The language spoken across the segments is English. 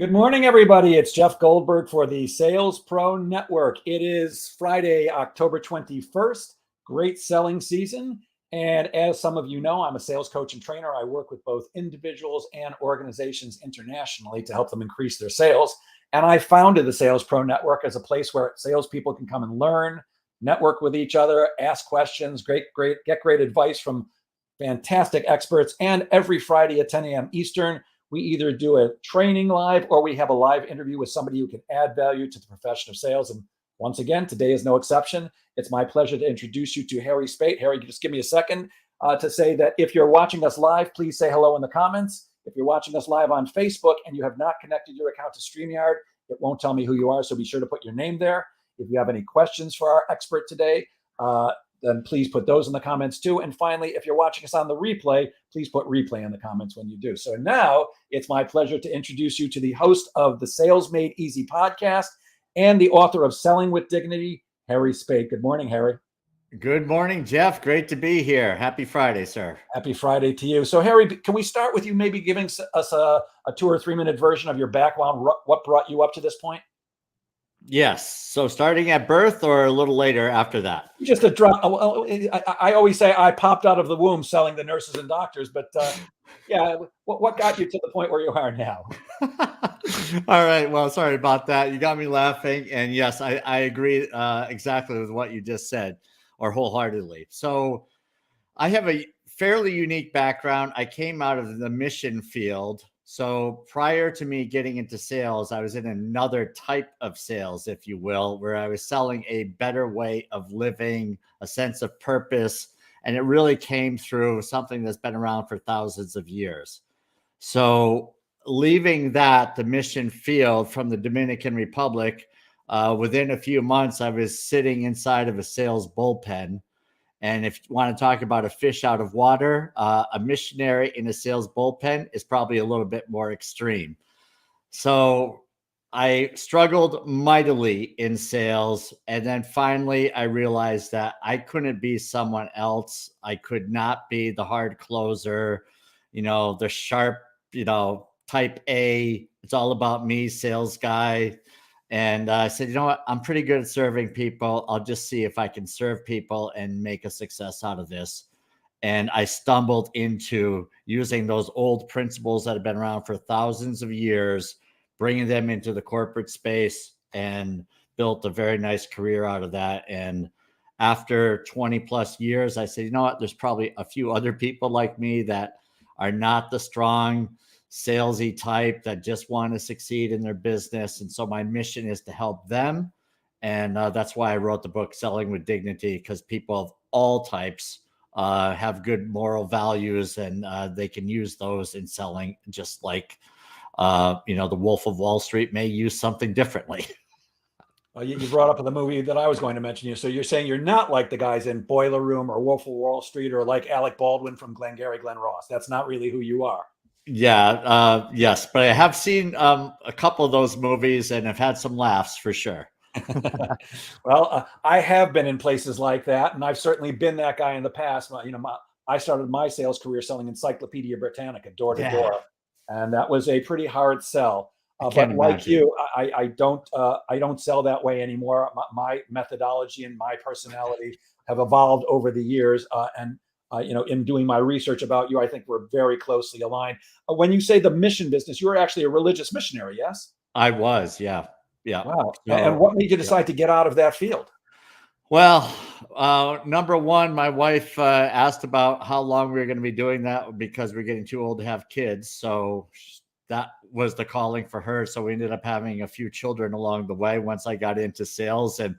Good morning, everybody. It's Jeff Goldberg for the Sales Pro Network. It is Friday, October 21st. Great selling season. And as some of you know, I'm a sales coach and trainer. I work with both individuals and organizations internationally to help them increase their sales. And I founded the Sales Pro Network as a place where salespeople can come and learn, network with each other, ask questions, get great advice from fantastic experts. And every Friday at 10 a.m. Eastern, we either do a training live or we have a live interview with somebody who can add value to the profession of sales. And once again, today is no exception. It's my pleasure to introduce you to Harry Spaight. Harry, just give me a second to say that if you're watching us live, please say hello in the comments. If you're watching us live on Facebook and you have not connected your account to StreamYard, it won't tell me who you are, so be sure to put your name there. If you have any questions for our expert today, then please put those in the comments too. And finally, if you're watching us on the replay, please put replay in the comments when you do. So now it's my pleasure to introduce you to the host of the Sales Made Easy podcast and the author of Selling with Dignity, Harry Spaight. Good morning, Harry. Good morning, Jeff. Great to be here. Happy Friday, sir. Happy Friday to you. So Harry, can we start with you maybe giving us a 2 or 3 minute version of your background? What brought you up to this point? Yes. So starting at birth or a little later after that? Just a drop. I always say I popped out of the womb selling to nurses and doctors, but yeah, what got you to the point where you are now? All right. Well, sorry about that. You got me laughing. And yes, I agree exactly with what you just said, or wholeheartedly. So I have a fairly unique background. I came out of the mission field. So prior to me getting into sales, I was in another type of sales, if you will, where I was selling a better way of living, a sense of purpose. And it really came through something that's been around for thousands of years. So leaving the mission field from the Dominican Republic, within a few months, I was sitting inside of a sales bullpen. And if you want to talk about a fish out of water, a missionary in a sales bullpen is probably a little bit more extreme. So I struggled mightily in sales. And then finally, I realized that I couldn't be someone else. I could not be the hard closer, the sharp, type A. It's all about me, sales guy. And I said, you know what? I'm pretty good at serving people. I'll just see if I can serve people and make a success out of this. And I stumbled into using those old principles that have been around for thousands of years, bringing them into the corporate space, and built a very nice career out of that. And after 20 plus years, I said, you know what? There's probably a few other people like me that are not the strong salesy type that just want to succeed in their business. And so my mission is to help them. And that's why I wrote the book, Selling with Dignity, because people of all types have good moral values, and they can use those in selling, just like, the Wolf of Wall Street may use something differently. Well, you brought up the movie that I was going to mention you. So you're saying you're not like the guys in Boiler Room or Wolf of Wall Street, or like Alec Baldwin from Glengarry Glen Ross. That's not really who you are. Yeah, yes, but I have seen a couple of those movies and have had some laughs for sure. Well, I have been in places like that, and I've certainly been that guy in the past. I started my sales career selling Encyclopedia Britannica door to door, and that was a pretty hard sell. But like you, I don't sell that way anymore. My methodology and my personality have evolved over the years, and in doing my research about you, I think we're very closely aligned. When you say the mission business, you were actually a religious missionary, yes? I was, yeah. Wow. And what made you decide to get out of that field? Well, number one, my wife asked about how long we were going to be doing that because we're getting too old to have kids. So that was the calling for her. So we ended up having a few children along the way once I got into sales. And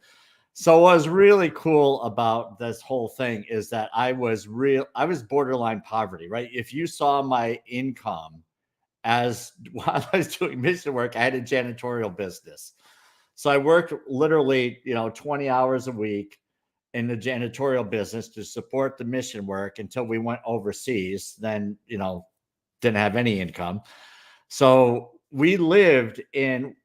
so what was really cool about this whole thing is that I was borderline poverty, right? If you saw my income while I was doing mission work, I had a janitorial business. So I worked literally, 20 hours a week in the janitorial business to support the mission work until we went overseas. Then, didn't have any income. So we lived in,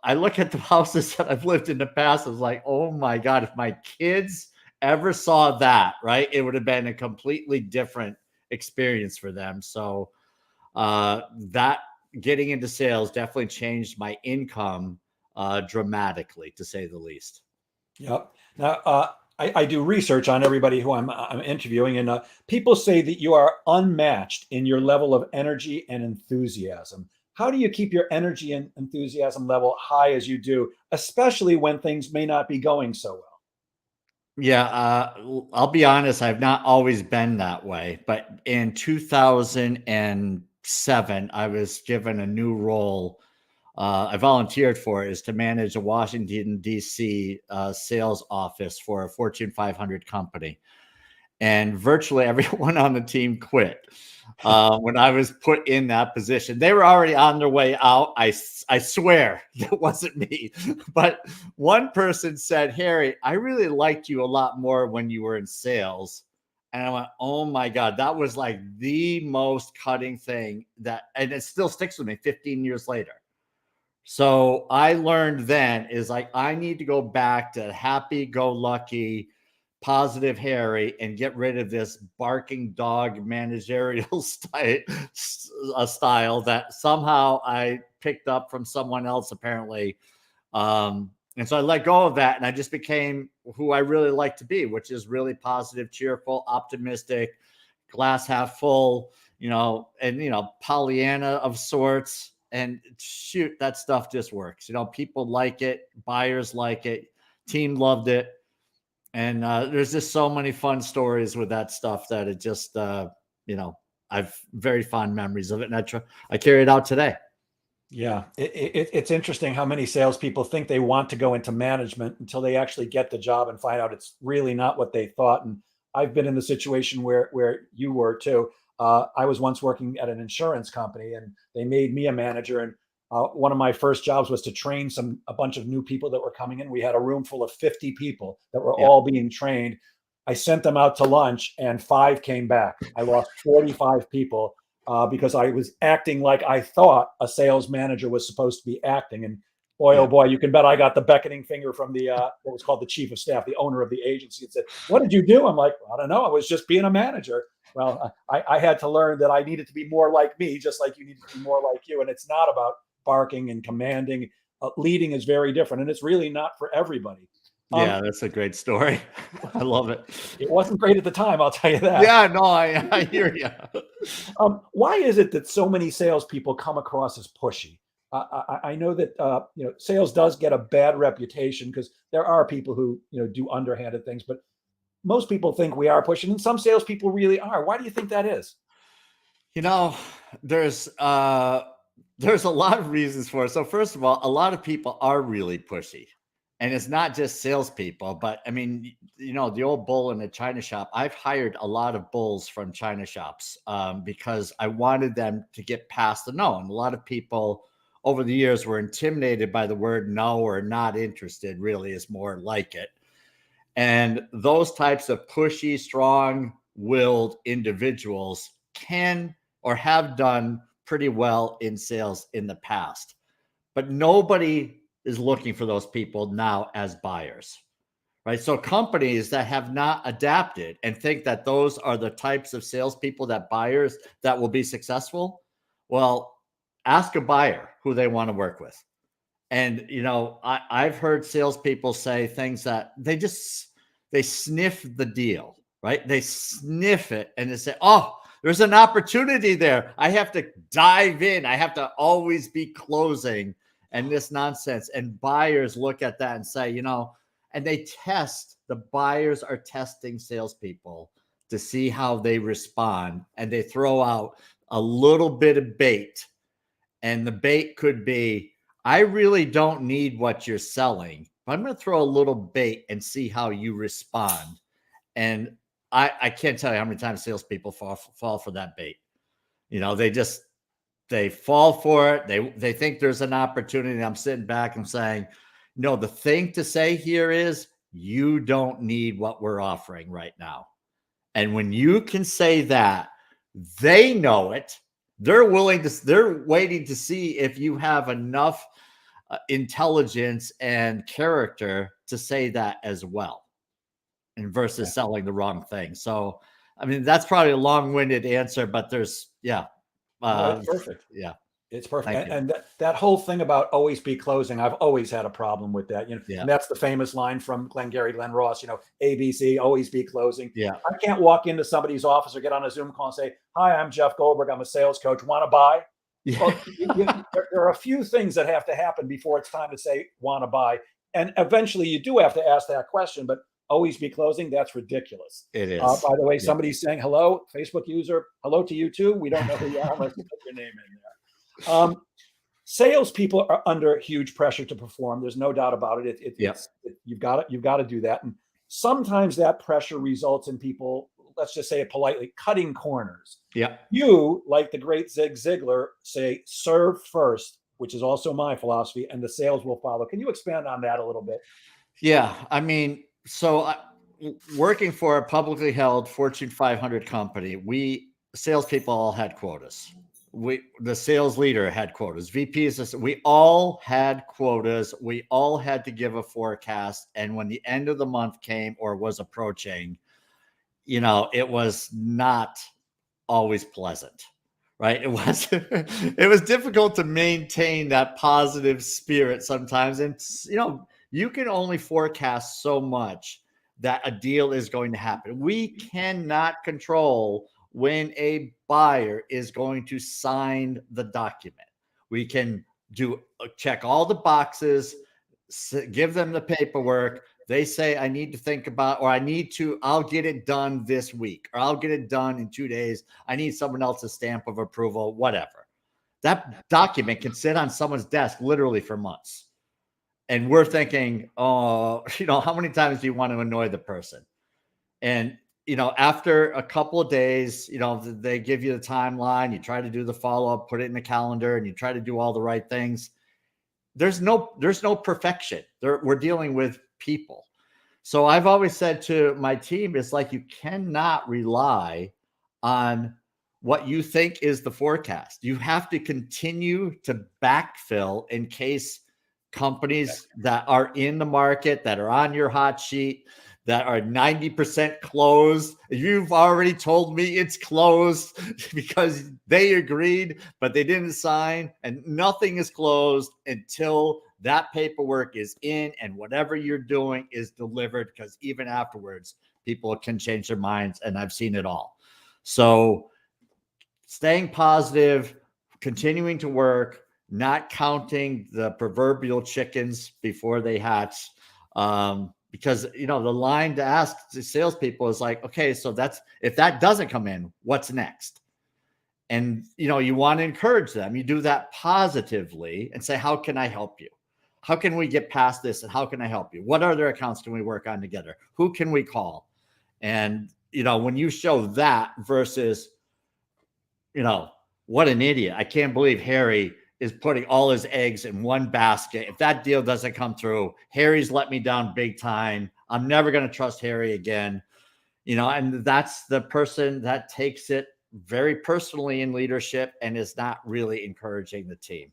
I look at the houses that I've lived in the past. I was like, oh my God, if my kids ever saw that, right, it would have been a completely different experience for them. So that getting into sales definitely changed my income dramatically, to say the least. Yep. Now, I do research on everybody who I'm interviewing, and people say that you are unmatched in your level of energy and enthusiasm. How do you keep your energy and enthusiasm level high as you do, especially when things may not be going so well? Yeah, I'll be honest, I've not always been that way, but in 2007, I was given a new role. I volunteered for it, is to manage a Washington, D.C. Sales office for a Fortune 500 company. And virtually everyone on the team quit when I was put in that position. They were already on their way out. I swear it wasn't me. But one person said, Harry, I really liked you a lot more when you were in sales. And I went, oh my God, that was like the most cutting thing and it still sticks with me 15 years later. So I learned then is like, I need to go back to happy go lucky, positive Harry and get rid of this barking dog managerial style that somehow I picked up from someone else, apparently. And so I let go of that and I just became who I really like to be, which is really positive, cheerful, optimistic, glass half full, and Pollyanna of sorts. And shoot, that stuff just works. People like it, buyers like it, team loved it. And there's just so many fun stories with that stuff that it just, I've very fond memories of it. And I carry it out today. Yeah, it's interesting how many salespeople think they want to go into management until they actually get the job and find out it's really not what they thought. And I've been in the situation where you were too. I was once working at an insurance company, and they made me a manager. And one of my first jobs was to train a bunch of new people that were coming in. We had a room full of 50 people that were Yeah. all being trained. I sent them out to lunch, and 5 came back. I lost 45 people because I was acting like I thought a sales manager was supposed to be acting. And boy, Yeah. oh boy, you can bet I got the beckoning finger from the what was called the chief of staff, the owner of the agency, and said, "What did you do?" I'm like, "I don't know. I was just being a manager." Well, I had to learn that I needed to be more like me, just like you needed to be more like you. And it's not about barking and commanding. Leading is very different, and it's really not for everybody. Yeah, that's a great story. I love it. It wasn't great at the time, I'll tell you that. Yeah, no, I hear you. Why is it that so many salespeople come across as pushy? I know that sales does get a bad reputation because there are people who do underhanded things, but most people think we are pushing, and some salespeople really are. Why do you think that is? You know, there's there's a lot of reasons for it. So first of all, a lot of people are really pushy. And it's not just salespeople, but I mean, the old bull in the China shop. I've hired a lot of bulls from China shops because I wanted them to get past the no. And a lot of people over the years were intimidated by the word no or not interested, really is more like it. And those types of pushy, strong willed individuals can or have done pretty well in sales in the past. But nobody is looking for those people now as buyers, right? So companies that have not adapted and think that those are the types of salespeople that buyers that will be successful, well, ask a buyer who they want to work with. And I've heard salespeople say things that they sniff the deal, right? They sniff it and they say, "Oh, there's an opportunity there. I have to dive in. I have to always be closing." And this nonsense. And buyers look at that and say, and the buyers are testing salespeople to see how they respond. And they throw out a little bit of bait. And the bait could be, I really don't need what you're selling, but I'm going to throw a little bait and see how you respond. And I can't tell you how many times salespeople fall for that bait. They fall for it. They think there's an opportunity. I'm sitting back and saying, no, the thing to say here is you don't need what we're offering right now. And when you can say that, they know it. They're waiting to see if you have enough intelligence and character to say that as well, and versus selling the wrong thing. So, I mean, that's probably a long-winded answer, but there's, That's perfect. Yeah. It's perfect. Thank you. And that whole thing about always be closing, I've always had a problem with that. Yeah. And that's the famous line from Glenn Ross, ABC, always be closing. Yeah. I can't walk into somebody's office or get on a Zoom call and say, "Hi, I'm Jeff Goldberg. I'm a sales coach. Want to buy?" Yeah. Well, there are a few things that have to happen before it's time to say, "Want to buy?" And eventually you do have to ask that question, but always be closing. That's ridiculous. It is. By the way, Yeah. somebody's saying, "Hello, Facebook user. Hello to you too." We don't know who you are unless you put your name in there. Salespeople are under huge pressure to perform. There's no doubt about it. You've got to do that. And sometimes that pressure results in people, let's just say it politely, cutting corners. Yeah. You, like the great Zig Ziglar, say serve first, which is also my philosophy, and the sales will follow. Can you expand on that a little bit? Yeah. I mean, so working for a publicly held Fortune 500 company, we salespeople all had quotas. The sales leader had quotas, VPs, we all had quotas. We all had to give a forecast. And when the end of the month came or was approaching, it was not always pleasant, right? It was difficult to maintain that positive spirit sometimes. And, you can only forecast so much that a deal is going to happen. We cannot control when a buyer is going to sign the document. We can check all the boxes, give them the paperwork. They say, I need to think about, or I'll get it done this week, or I'll get it done in 2 days. I need someone else's stamp of approval, whatever. That document can sit on someone's desk literally for months. And we're thinking, how many times do you want to annoy the person? And, after a couple of days, they give you the timeline, you try to do the follow-up, put it in the calendar, and you try to do all the right things. There's no perfection. We're dealing with people. So I've always said to my team, it's like, you cannot rely on what you think is the forecast. You have to continue to backfill in case companies that are in the market, that are on your hot sheet, that are 90% closed. You've already told me it's closed because they agreed, but they didn't sign, and nothing is closed until that paperwork is in and whatever you're doing is delivered, because even afterwards, people can change their minds, and I've seen it all. So staying positive, continuing to work, not counting the proverbial chickens before they hatch. Because, the line to ask the salespeople is like, okay, so if that doesn't come in, what's next? And, you want to encourage them. You do that positively and say, how can I help you? How can we get past this? And how can I help you? What other accounts can we work on together? Who can we call? And, when you show that versus, what an idiot. I can't believe Harry is putting all his eggs in one basket. If that deal doesn't come through, Harry's let me down big time. I'm never going to trust Harry again. And that's the person that takes it very personally in leadership and is not really encouraging the team.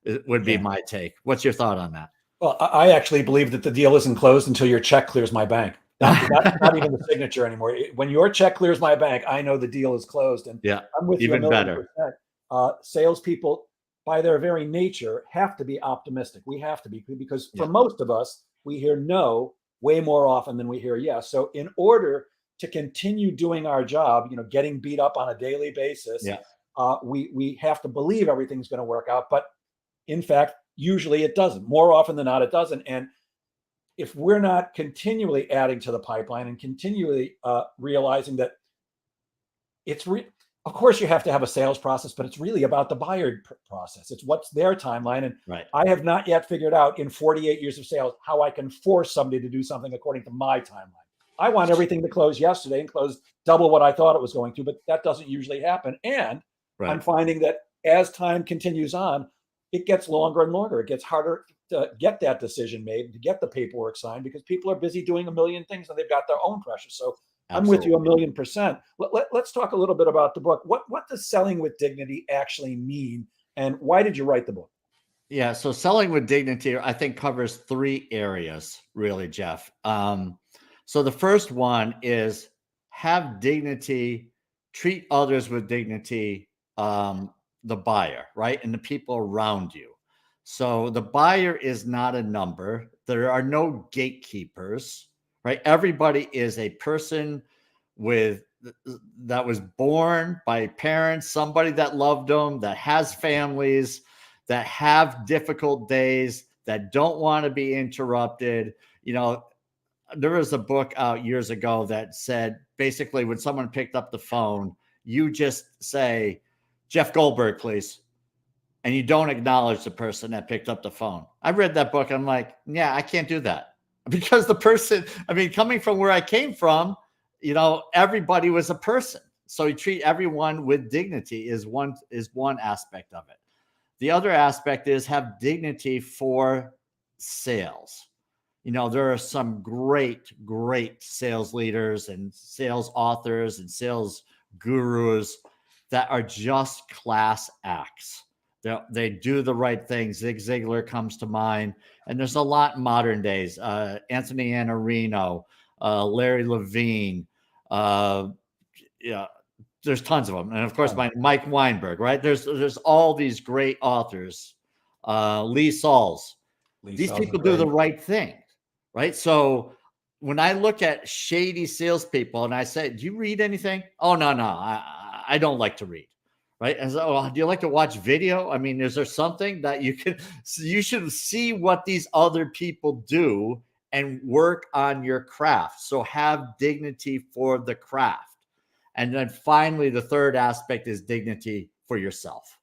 It would be my take. What's your thought on that? Well, I actually believe that the deal isn't closed until your check clears my bank. Not even the signature anymore. When your check clears my bank, I know the deal is closed. And I'm with you even better. Salespeople, by their very nature, have to be optimistic. We have to be, because for most of us, we hear no way more often than we hear yes. So in order to continue doing our job, getting beat up on a daily basis, we have to believe everything's going to work out. But in fact, usually it doesn't. More often than not, it doesn't. And if we're not continually adding to the pipeline and continually realizing that of course you have to have a sales process, but it's really about the buyer process. It's what's their timeline. And I have not yet figured out in 48 years of sales how I can force somebody to do something according to my timeline. I want everything to close yesterday and close double what I thought it was going to, but that doesn't usually happen. And I'm finding that as time continues on, it gets longer and longer. It gets harder to get that decision made, to get the paperwork signed, because people are busy doing a million things and they've got their own pressures. So I'm with you 1,000,000%. Let's talk a little bit about the book. What does Selling with Dignity actually mean, and why did you write the book? Yeah, so Selling with Dignity, I think, covers 3 areas, really, Jeff. So the first one is have dignity, treat others with dignity, the buyer, right? And the people around you. So the buyer is not a number. There are no gatekeepers, right? Everybody is a person with that was born by parents, somebody that loved them, that has families, that have difficult days, that don't want to be interrupted. You know, there was a book out years ago that said basically when someone picked up the phone, you just say, Jeff Goldberg, please. And you don't acknowledge the person that picked up the phone. I read that book. I'm like, yeah, I can't do that because the person, I mean, coming from where I came from, you know, everybody was a person. So you treat everyone with dignity is one aspect of it. The other aspect is have dignity for sales. You know, there are some great sales leaders and sales authors and sales gurus that are just class acts. They do the right things. Zig Ziglar comes to mind. And there's a lot in modern days. Anthony Iannarino, Larry Levine. Yeah, there's tons of them. And of course, Mike Weinberg, right? There's all these great authors. Lee Salz. These people do the right thing, right? So when I look at shady salespeople and I say, do you read anything? Oh, no, I don't like to read. Right. And so, do you like to watch video? I mean, is there something that you should see what these other people do and work on your craft. So have dignity for the craft. And then finally, the third aspect is dignity for yourself,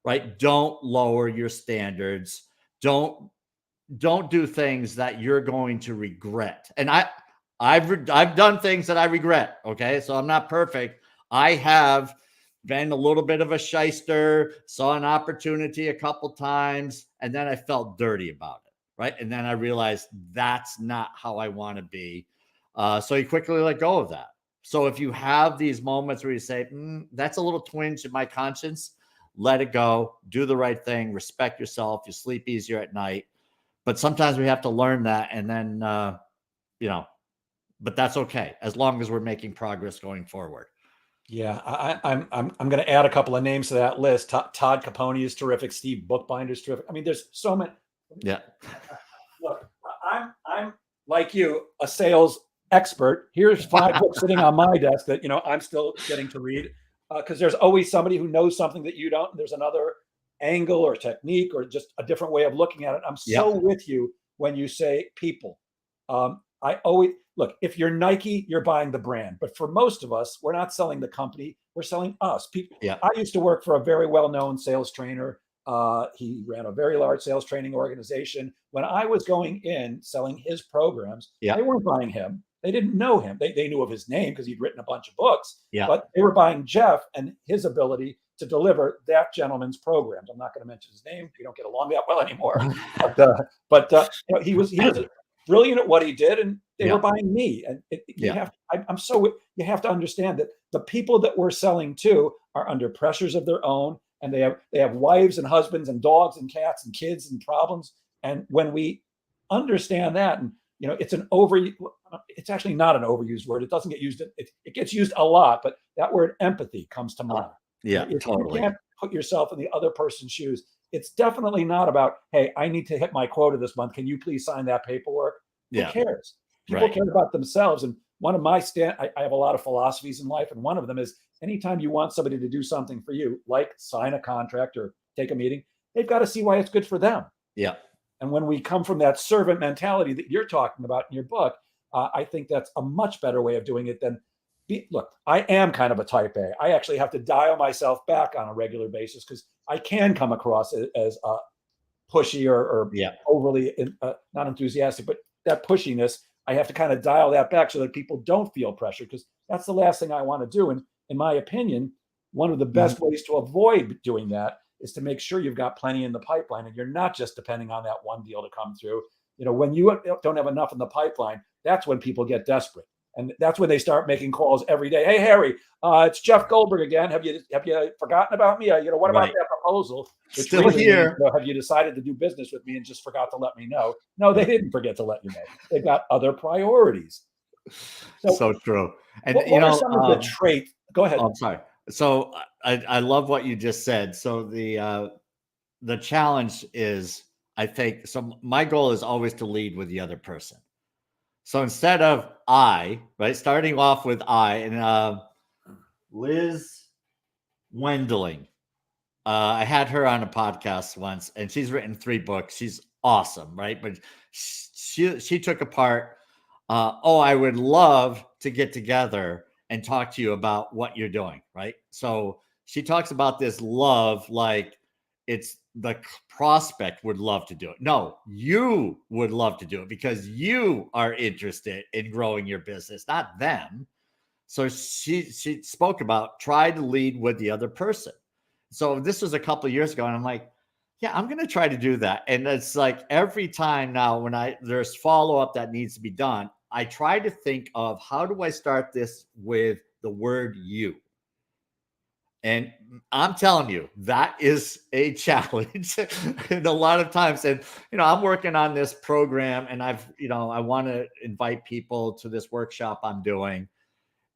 right? Don't lower your standards. Don't do things that you're going to regret. And I've done things that I regret. Okay. So I'm not perfect. I have been a little bit of a shyster, saw an opportunity a couple times, and then I felt dirty about it, right? And then I realized that's not how I want to be. So you quickly let go of that. So if you have these moments where you say, that's a little twinge in my conscience, let it go, do the right thing, respect yourself, you sleep easier at night. But sometimes we have to learn that, and then, but that's okay, as long as we're making progress going forward. Yeah, I'm going to add a couple of names to that list. Todd Capone is terrific. Steve Bookbinder is terrific. I mean, there's so many. Yeah. Look, I'm like you, a sales expert. Here's 5 books sitting on my desk that I'm still getting to read because there's always somebody who knows something that you don't. And there's another angle or technique or just a different way of looking at it. I'm so with you when you say people. I always look, if you're Nike, you're buying the brand. But for most of us, we're not selling the company, we're selling us. People. Yeah. I used to work for a very well-known sales trainer. He ran a very large sales training organization. When I was going in selling his programs, they weren't buying him. They didn't know him. They knew of his name because he'd written a bunch of books. But they were buying Jeff and his ability to deliver that gentleman's programs. I'm not going to mention his name. We don't get along that well anymore. But he was brilliant at what he did, and they were buying me. And you have to understand that the people that we're selling to are under pressures of their own, and they have wives and husbands and dogs and cats and kids and problems. And when we understand that, and it's actually not an overused word. It doesn't get used. It gets used a lot, but that word empathy comes to mind. Totally. You can't put yourself in the other person's shoes. It's definitely not about, hey, I need to hit my quota this month. Can you please sign that paperwork? Who cares? People care about themselves. And one of my I have a lot of philosophies in life. And one of them is anytime you want somebody to do something for you, like sign a contract or take a meeting, they've got to see why it's good for them. Yeah. And when we come from that servant mentality that you're talking about in your book, I think that's a much better way of doing it than look, I am kind of a type A. I actually have to dial myself back on a regular basis because I can come across as pushy or overly not enthusiastic, but that pushiness, I have to kind of dial that back so that people don't feel pressure, because that's the last thing I want to do. And in my opinion, one of the best ways to avoid doing that is to make sure you've got plenty in the pipeline and you're not just depending on that one deal to come through. When you don't have enough in the pipeline, that's when people get desperate. And that's when they start making calls every day. Hey, Harry, it's Jeff Goldberg again. Have you forgotten about me? What about that proposal? Still here. Have you decided to do business with me and just forgot to let me know? No, they didn't forget to let you know. They've got other priorities. So true. And what are some of the traits? Go ahead. I'm sorry. So I love what you just said. So the challenge is, I think, so my goal is always to lead with the other person. So instead of I, right, starting off with I, and Liz Wendling, I had her on a podcast once, and she's written 3 books. She's awesome, right? But she took apart. Oh, I would love to get together and talk to you about what you're doing, right? So she talks about this love like it's the prospect would love to do it. No, you would love to do it because you are interested in growing your business, not them. So she spoke about try to lead with the other person. So this was a couple of years ago, and I'm like, yeah, I'm going to try to do that. And it's like every time now when there's follow up that needs to be done, I try to think of how do I start this with the word you. And I'm telling you, that is a challenge and a lot of times. And, I'm working on this program, and I want to invite people to this workshop I'm doing.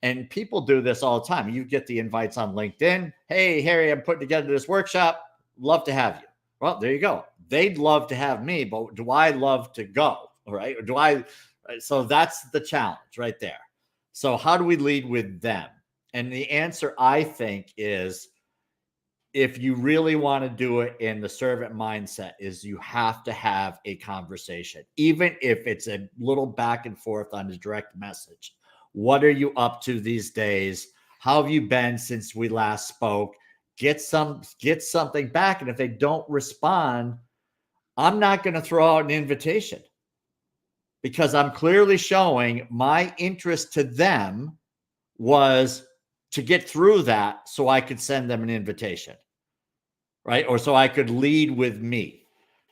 And people do this all the time. You get the invites on LinkedIn. Hey, Harry, I'm putting together this workshop. Love to have you. Well, there you go. They'd love to have me, but do I love to go? Right? Or so that's the challenge right there. So how do we lead with them? And the answer, I think, is if you really want to do it in the servant mindset, is you have to have a conversation, even if it's a little back and forth on the direct message. What are you up to these days? How have you been since we last spoke? Get something back. And if they don't respond, I'm not going to throw out an invitation because I'm clearly showing my interest to them was to get through that so I could send them an invitation, right? Or so I could lead with me.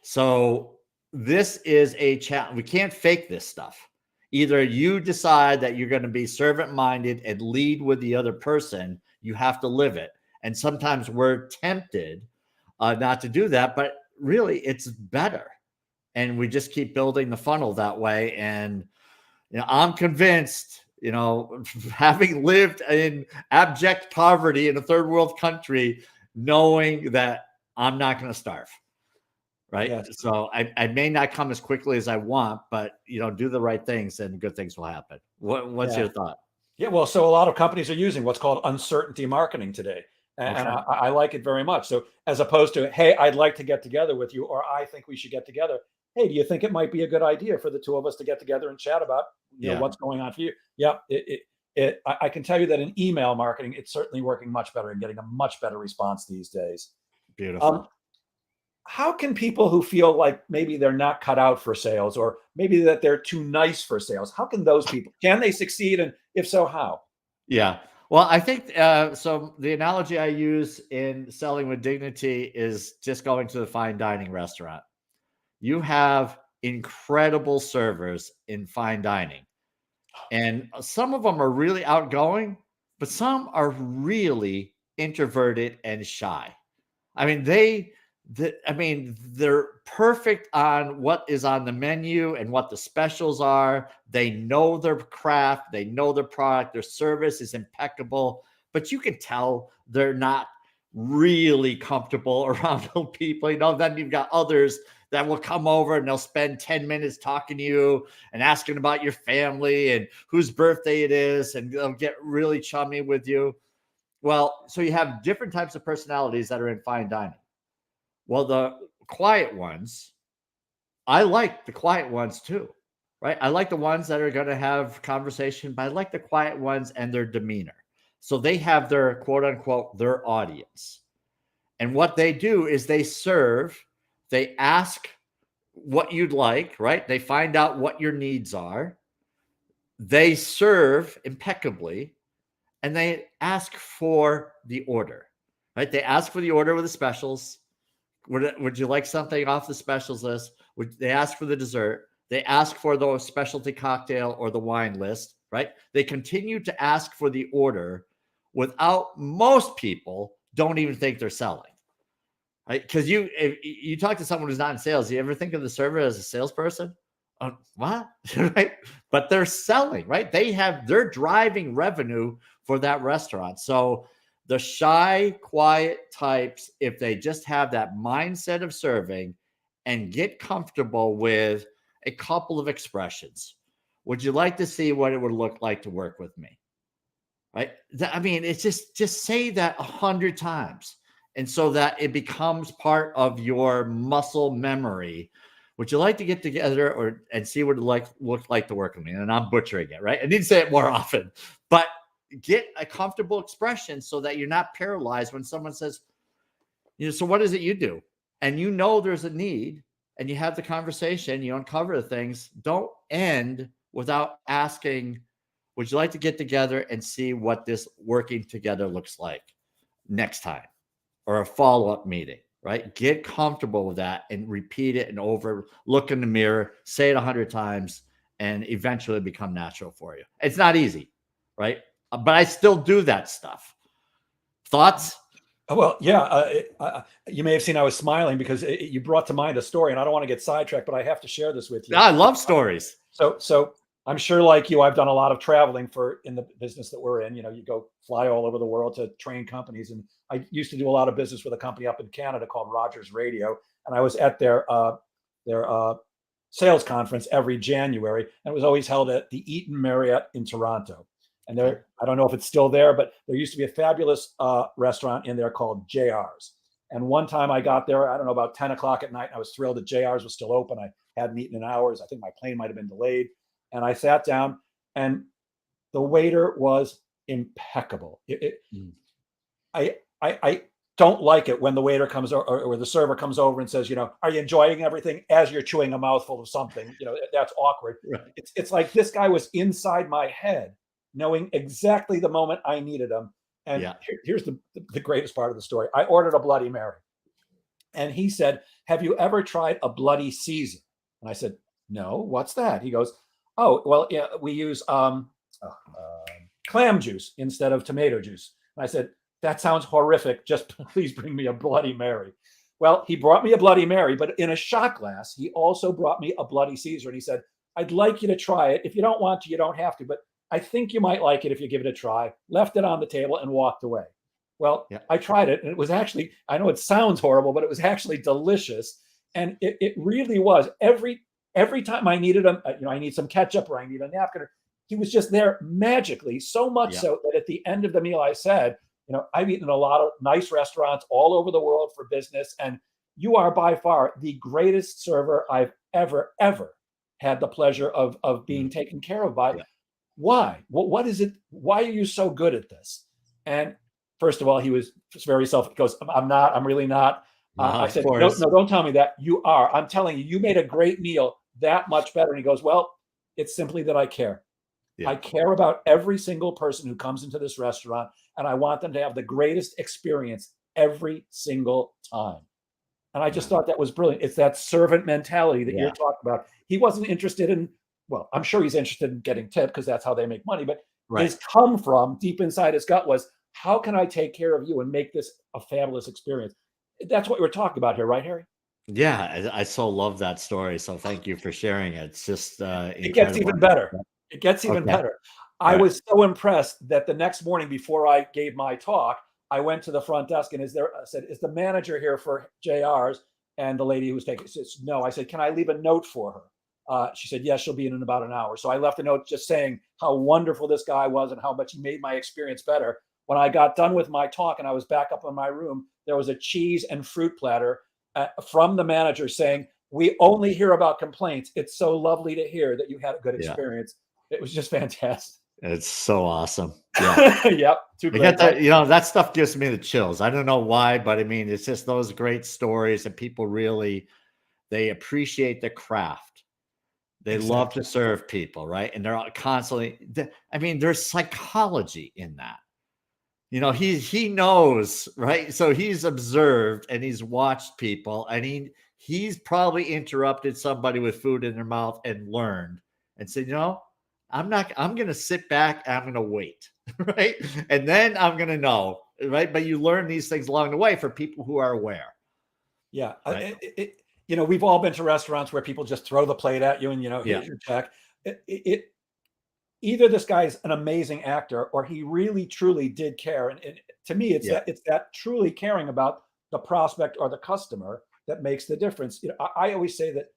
So this is a challenge. We can't fake this stuff. Either you decide that you're going to be servant-minded and lead with the other person, you have to live it. And sometimes we're tempted not to do that, but really it's better. And we just keep building the funnel that way. And I'm convinced, having lived in abject poverty in a third world country, knowing that I'm not going to starve. Right. Yes. So I may not come as quickly as I want, but do the right things and good things will happen. What's your thought? Yeah, well, so a lot of companies are using what's called uncertainty marketing today. And I like it very much. So as opposed to, hey, I'd like to get together with you, or I think we should get together. Hey, do you think it might be a good idea for the two of us to get together and chat about what's going on for you? Yeah, I can tell you that in email marketing, it's certainly working much better and getting a much better response these days. Beautiful. How can people who feel like maybe they're not cut out for sales, or maybe that they're too nice for sales, how can those people, can they succeed? And if so, how? Yeah. Well, I think, so the analogy I use in selling with dignity is just going to the fine dining restaurant. You have incredible servers in fine dining, and some of them are really outgoing, but some are really introverted and shy. I mean, they're perfect on what is on the menu and what the specials are. They know their craft. They know their product. Their service is impeccable, but you can tell they're not really comfortable around those people. Then you've got others that will come over and they'll spend 10 minutes talking to you and asking about your family and whose birthday it is, and they'll get really chummy with you. Well, so you have different types of personalities that are in fine dining. Well, the quiet ones, I like the quiet ones too, right? I like the ones that are going to have conversation, but I like the quiet ones and their demeanor. So they have their quote unquote, their audience. And what they do is they serve, they ask what you'd like, right? They find out what your needs are. They serve impeccably, and they ask for the order, right? They ask for the order with the specials. Would you like something off the specials list? They ask for the dessert. They ask for the specialty cocktail or the wine list, right? They continue to ask for the order without, most people don't even think they're selling, right? Because if you talk to someone who's not in sales, you ever think of the server as a salesperson? What? Right? But they're selling, right? They're driving revenue for that restaurant. So The shy, quiet types, if they just have that mindset of serving and get comfortable with a couple of expressions. Would you like to see what it would look like to work with me? Right? I mean, it's just say that 100 times. And so that it becomes part of your muscle memory. Would you like to get together and see what it look like to work with me? And I'm butchering it, right? I need to say it more often, but get a comfortable expression so that you're not paralyzed when someone says, so what is it you do? And there's a need, and you have the conversation, you uncover the things. Don't end without asking, would you like to get together and see what this working together looks like next time, or a follow-up meeting, right? Get comfortable with that and repeat it and look in the mirror, say it 100 times, and eventually become natural for you. It's not easy, right? But I still do that stuff. Thoughts? Well, yeah. You may have seen I was smiling because you brought to mind a story, and I don't want to get sidetracked, but I have to share this with you. I love stories. So I'm sure, like you, I've done a lot of traveling in the business that we're in. You go fly all over the world to train companies, and I used to do a lot of business with a company up in Canada called Rogers Radio, and I was at their sales conference every January, and it was always held at the Eaton Marriott in Toronto. And I don't know if it's still there, but there used to be a fabulous restaurant in there called JR's. And one time I got there, I don't know, about 10 o'clock at night, and I was thrilled that JR's was still open. I hadn't eaten in hours. I think my plane might have been delayed. And I sat down, and the waiter was impeccable. I don't like it when the waiter comes or the server comes over and says, are you enjoying everything, as you're chewing a mouthful of something? That's awkward. Right. It's like this guy was inside my head, knowing exactly the moment I needed him. And here's the greatest part of the story. I ordered a Bloody Mary, and he said, have you ever tried a Bloody Caesar? And I said, no, what's that? He goes, oh, well, yeah, we use clam juice instead of tomato juice. And I said, that sounds horrific. Just please bring me a Bloody Mary. Well, he brought me a Bloody Mary, but in a shot glass, he also brought me a Bloody Caesar. And he said, I'd like you to try it. If you don't want to, you don't have to, but I think you might like it if you give it a try. Left it on the table and walked away. Well, I tried it, and it was actually, I know it sounds horrible, but it was actually delicious. And it really was. Every time I needed him, I need some ketchup, or I need a napkin, he was just there magically, so much so that at the end of the meal, I said, I've eaten in a lot of nice restaurants all over the world for business, and you are by far the greatest server I've ever had the pleasure of being taken care of by. Why? What is it? Why are you so good at this? And first of all, he was just very he goes, I'm not. I'm really not. I said, no, don't tell me that. You are. I'm telling you, you made a great meal that much better. And he goes, well, it's simply that I care. I care about every single person who comes into this restaurant, and I want them to have the greatest experience every single time. And I just thought that was brilliant. It's that servant mentality that you're talking about. He wasn't interested in, well, I'm sure he's interested in getting tipped because that's how they make money. But his come from deep inside his gut was, how can I take care of you and make this a fabulous experience? That's what we're talking about here, right, Harry? Yeah, I so love that story. So thank you for sharing it. It's just it gets even better. It gets even better. I was so impressed that the next morning before I gave my talk, I went to the front desk and I said, is the manager here for JR's? And the lady who was taking it says, no. I said, can I leave a note for her? She said, yes, she'll be in about an hour. So I left a note just saying how wonderful this guy was and how much he made my experience better. When I got done with my talk and I was back up in my room, there was a cheese and fruit platter from the manager saying, we only hear about complaints. It's so lovely to hear that you had a good experience. It was just fantastic. It's so awesome. Yeah. Yep. Too great. That stuff gives me the chills. I don't know why, but I mean, it's just those great stories that people really, they appreciate the craft. They love to serve people, right? And they're constantly, there's psychology in that. He knows, right? So he's observed and he's watched people, and he's probably interrupted somebody with food in their mouth and learned and said, I'm going to sit back and I'm going to wait, right? And then I'm going to know, right? But you learn these things along the way for people who are aware. Yeah. Right? We've all been to restaurants where people just throw the plate at you and, here's your check. either this guy's an amazing actor or he really truly did care. And to me, it's that truly caring about the prospect or the customer that makes the difference. I always say that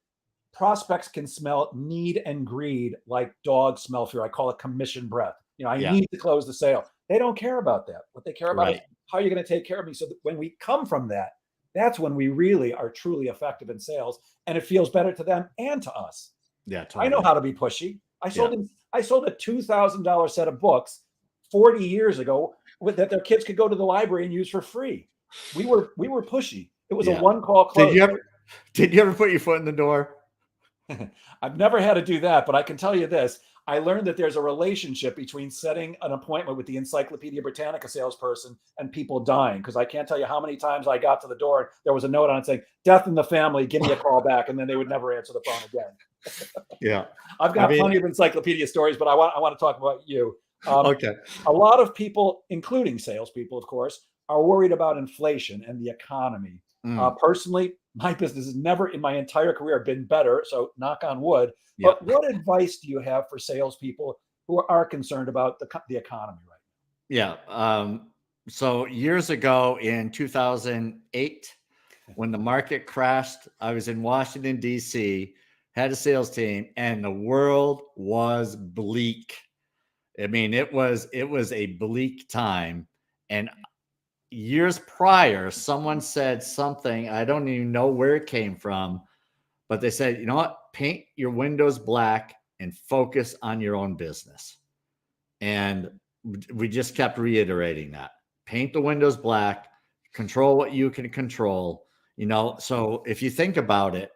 prospects can smell need and greed like dogs smell fear. I call it commission breath. I need to close the sale. They don't care about that. What they care about is how you're going to take care of me. So that when we come from that, that's when we really are truly effective in sales, and it feels better to them and to us. Yeah, totally. I know how to be pushy. I sold a $2,000 set of books 40 years ago that their kids could go to the library and use for free. We were pushy. It was a one-call close. Did you ever put your foot in the door? I've never had to do that, but I can tell you this. I learned that there's a relationship between setting an appointment with the Encyclopedia Britannica salesperson and people dying, because I can't tell you how many times I got to the door and there was a note on it saying, "Death in the family, give me a call back," and then they would never answer the phone again. I've got plenty of encyclopedia stories, but I want to talk about you. Okay. A lot of people, including salespeople, of course, are worried about inflation and the economy. Personally, my business has never in my entire career been better, so knock on wood. But what advice do you have for salespeople who are concerned about the economy right now? Yeah. So years ago in 2008, when the market crashed, I was in Washington, D.C., had a sales team, and the world was bleak. I mean, it was a bleak time. And years prior, someone said something, I don't even know where it came from, but they said, you know what, paint your windows black and focus on your own business. And we just kept reiterating that. Paint the windows black, control what you can control. So if you think about it,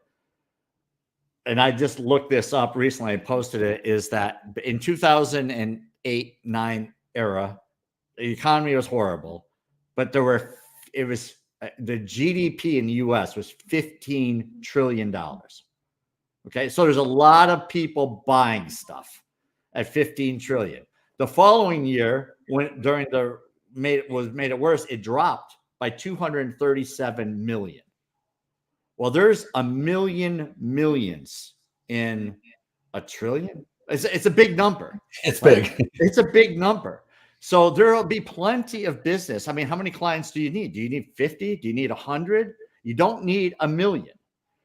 and I just looked this up recently, I posted it, is that in 2008-9 era, the economy was horrible, but the GDP in the US was $15 trillion. Okay. So there's a lot of people buying stuff at 15 trillion. The following year, made it worse, it dropped by 237 million. Well, there's a million millions in a trillion. It's a big number. It's big. It's a big number. So there will be plenty of business. I mean, how many clients do you need? Do you need 50? Do you need 100? You don't need a million.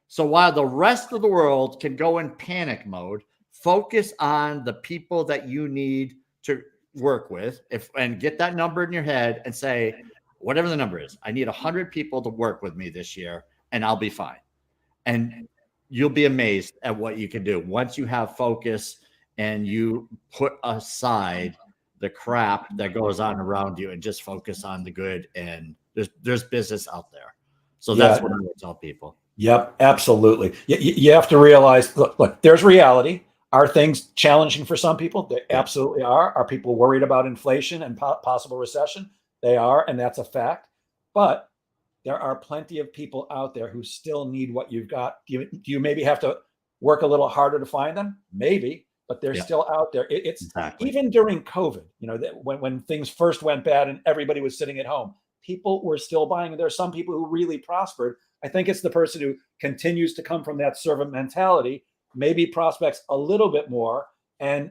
So while the rest of the world can go in panic mode, focus on the people that you need to work with and get that number in your head and say, whatever the number is, I need 100 people to work with me this year and I'll be fine. And you'll be amazed at what you can do once you have focus and you put aside the crap that goes on around you and just focus on the good. And there's business out there. So that's what I would tell people. Yep, absolutely. You have to realize, look, there's reality. Are things challenging for some people? They absolutely are. Are people worried about inflation and possible recession? They are, and that's a fact. But there are plenty of people out there who still need what you've got. Do you maybe have to work a little harder to find them? Maybe, but they're still out there. It's exactly. Even during COVID, when things first went bad and everybody was sitting at home, people were still buying. And there are some people who really prospered. I think it's the person who continues to come from that servant mentality, maybe prospects a little bit more and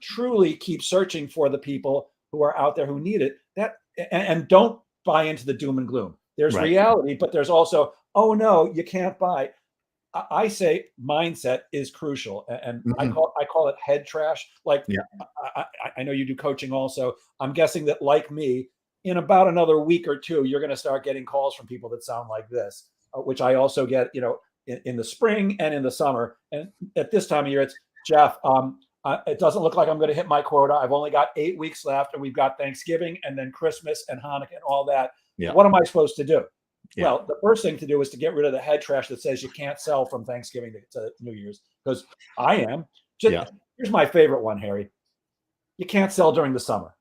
truly keep searching for the people who are out there who need it. And don't buy into the doom and gloom. There's reality, but there's also, oh no, you can't buy. I say mindset is crucial, and I call it head trash. Like, I know you do coaching also. I'm guessing that, like me, in about another week or two, you're going to start getting calls from people that sound like this, which I also get, in the spring and in the summer. And at this time of year, it's, Jeff, it doesn't look like I'm going to hit my quota. I've only got 8 weeks left, and we've got Thanksgiving and then Christmas and Hanukkah and all that. Yeah. What am I supposed to do? Yeah. Well, the first thing to do is to get rid of the head trash that says you can't sell from Thanksgiving to New Year's, because I am. Here's my favorite one, Harry. You can't sell during the summer.